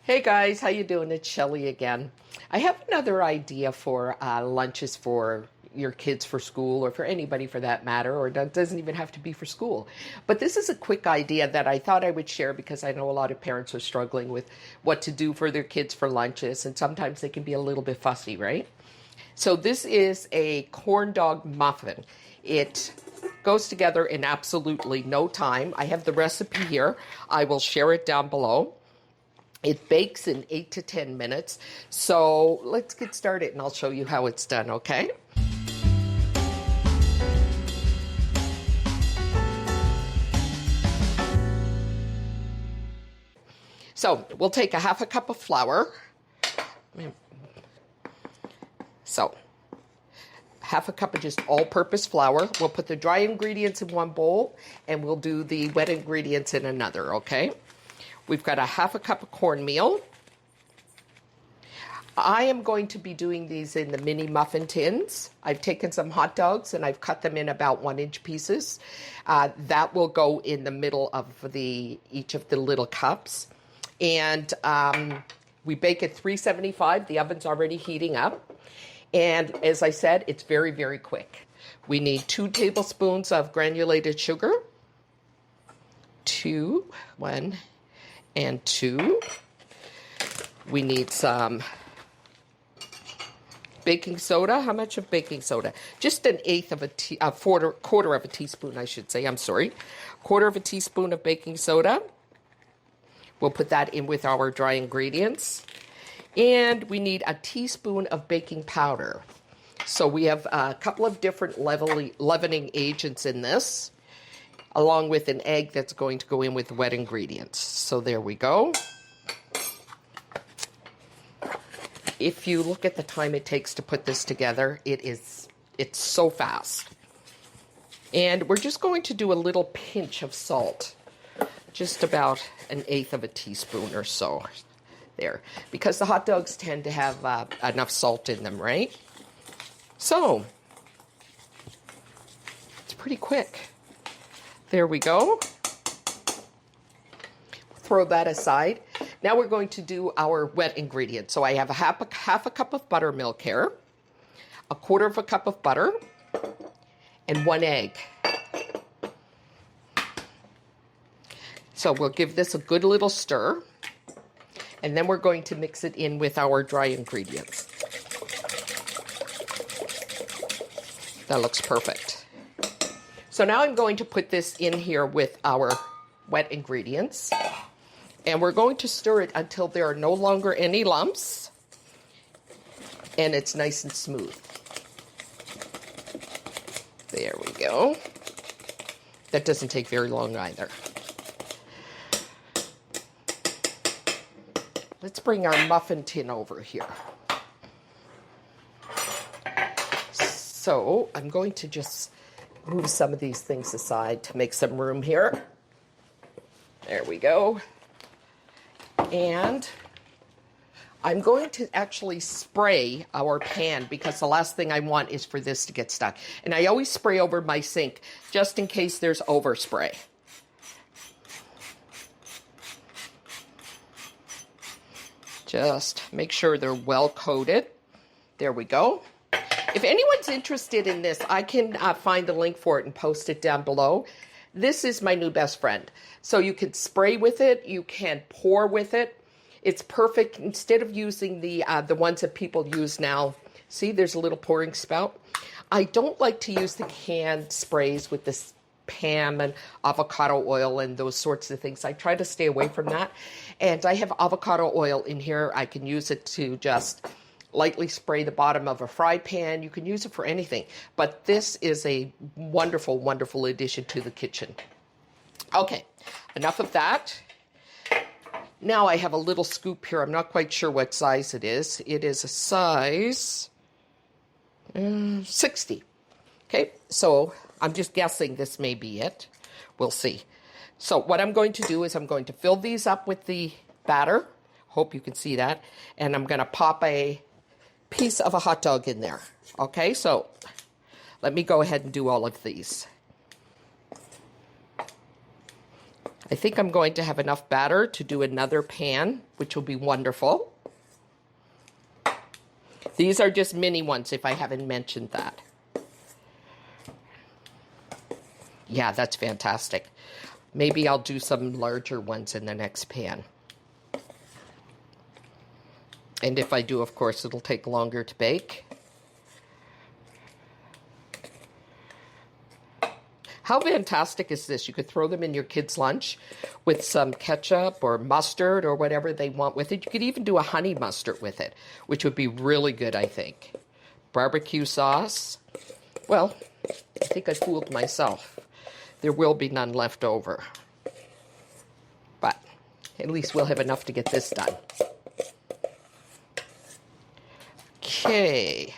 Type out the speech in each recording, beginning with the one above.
Hey guys, how you doing? It's Shelly again. I have another idea for lunches for your kids for school or for anybody for that matter, or it doesn't even have to be for school. But this is a quick idea that I thought I would share because I know a lot of parents are struggling with what to do for their kids for lunches, and sometimes they can be a little bit fussy, right? So this is a corn dog muffin. It goes together in absolutely no time. I have the recipe here. I will share it down below. It bakes in 8 to 10 minutes. So let's get started and I'll show you how it's done, okay? So we'll take a half a cup of flour. So half a cup of just all-purpose flour. We'll put the dry ingredients in one bowl and we'll do the wet ingredients in another, okay? We've got a half a cup of cornmeal. I am going to be doing these in the mini muffin tins. I've taken some hot dogs and I've cut them in about 1-inch pieces. That will go in the middle of each of the little cups. And we bake at 375. The oven's already heating up. And as I said, it's very, very quick. We need 2 tablespoons of granulated sugar. 1 and 2. We need some baking soda. How much of baking soda? Just an eighth of a quarter of a teaspoon, I should say. I'm sorry. Quarter of a teaspoon of baking soda. We'll put that in with our dry ingredients. And we need a teaspoon of baking powder. So we have a couple of different leavening agents in this, along with an egg that's going to go in with the wet ingredients. So there we go. If you look at the time it takes to put this together, it's so fast. And we're just going to do a little pinch of salt, just about an eighth of a teaspoon or so there, because the hot dogs tend to have enough salt in them, right? So it's pretty quick. There we go. Throw that aside. Now we're going to do our wet ingredients. So I have half a cup of buttermilk here, a quarter of a cup of butter, and 1 egg. So we'll give this a good little stir, and then we're going to mix it in with our dry ingredients. That looks perfect. So now I'm going to put this in here with our wet ingredients, and we're going to stir it until there are no longer any lumps and it's nice and smooth. There we go. That doesn't take very long either. Let's bring our muffin tin over here. So I'm going to just move some of these things aside to make some room here. There we go. And I'm going to actually spray our pan because the last thing I want is for this to get stuck. And I always spray over my sink just in case there's overspray. Just make sure they're well coated. There we go. If anyone's interested in this, I can find a link for it and post it down below. This is my new best friend. So you can spray with it, you can pour with it. It's perfect. Instead of using the ones that people use now, see there's a little pouring spout. I don't like to use the canned sprays with this Pam and avocado oil and those sorts of things. I try to stay away from that. And I have avocado oil in here. I can use it to just lightly spray the bottom of a fry pan. You can use it for anything. But this is a wonderful, wonderful addition to the kitchen. Okay, enough of that. Now I have a little scoop here. I'm not quite sure what size it is. It is a size 60. Okay, so I'm just guessing this may be it. We'll see. So what I'm going to do is I'm going to fill these up with the batter. Hope you can see that. And I'm going to pop a piece of a hot dog in there. Okay, so let me go ahead and do all of these. I think I'm going to have enough batter to do another pan, which will be wonderful. These are just mini ones, if I haven't mentioned that. Yeah, that's fantastic. Maybe I'll do some larger ones in the next pan. And if I do, of course, it'll take longer to bake. How fantastic is this? You could throw them in your kids' lunch with some ketchup or mustard or whatever they want with it. You could even do a honey mustard with it, which would be really good, I think. Barbecue sauce. Well, I think I fooled myself. There will be none left over. But at least we'll have enough to get this done. Okay.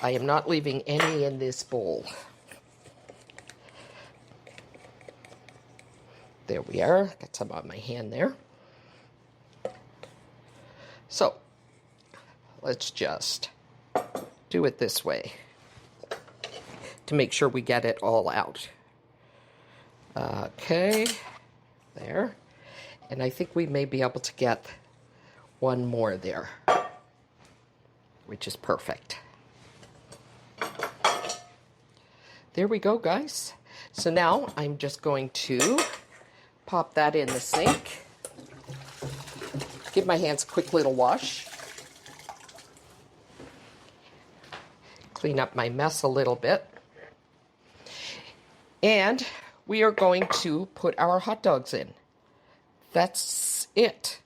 I am not leaving any in this bowl. There we are. Got some on my hand there. So, let's just do it this way to make sure we get it all out. Okay, there. And I think we may be able to get one more there, which is perfect. There we go, guys. So now I'm just going to pop that in the sink. Give my hands a quick little wash. Clean up my mess a little bit. And we are going to put our hot dogs in. That's it.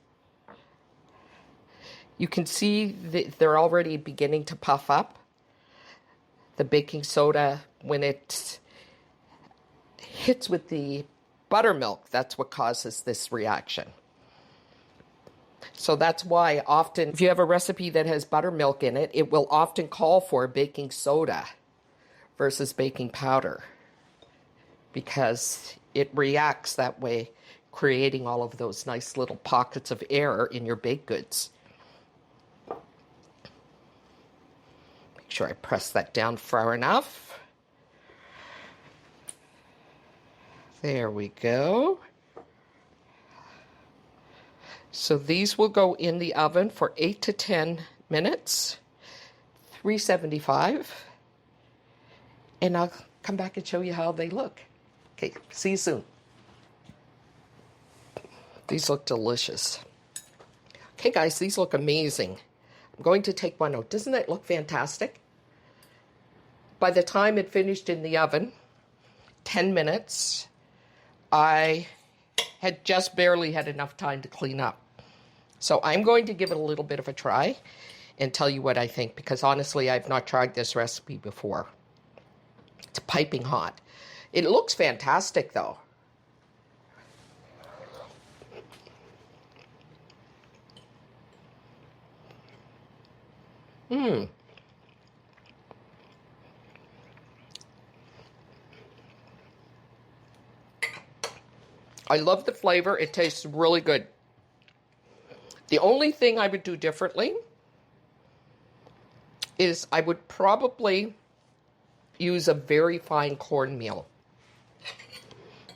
You can see that they're already beginning to puff up. The baking soda, when it hits with the buttermilk, that's what causes this reaction. So that's why often, if you have a recipe that has buttermilk in it, it will often call for baking soda versus baking powder, because it reacts that way, creating all of those nice little pockets of air in your baked goods. Make sure I press that down far enough. There we go. So these will go in the oven for 8 to 10 minutes, 375. And I'll come back and show you how they look. Okay, see you soon. These look delicious. Okay, guys, these look amazing. I'm going to take one out. Doesn't that look fantastic? By the time it finished in the oven, 10 minutes, I had just barely had enough time to clean up. So I'm going to give it a little bit of a try and tell you what I think, because honestly, I've not tried this recipe before. It's piping hot. It looks fantastic, though. I love the flavor. It tastes really good. The only thing I would do differently is I would probably use a very fine cornmeal,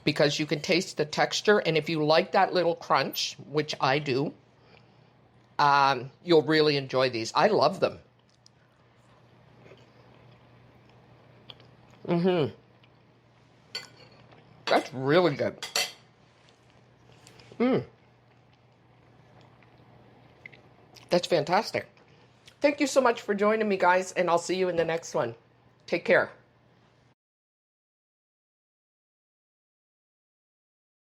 because you can taste the texture, and if you like that little crunch, which I do, you'll really enjoy these. I love them. That's really good. That's fantastic. Thank you so much for joining me, guys, and I'll see you in the next one. Take care.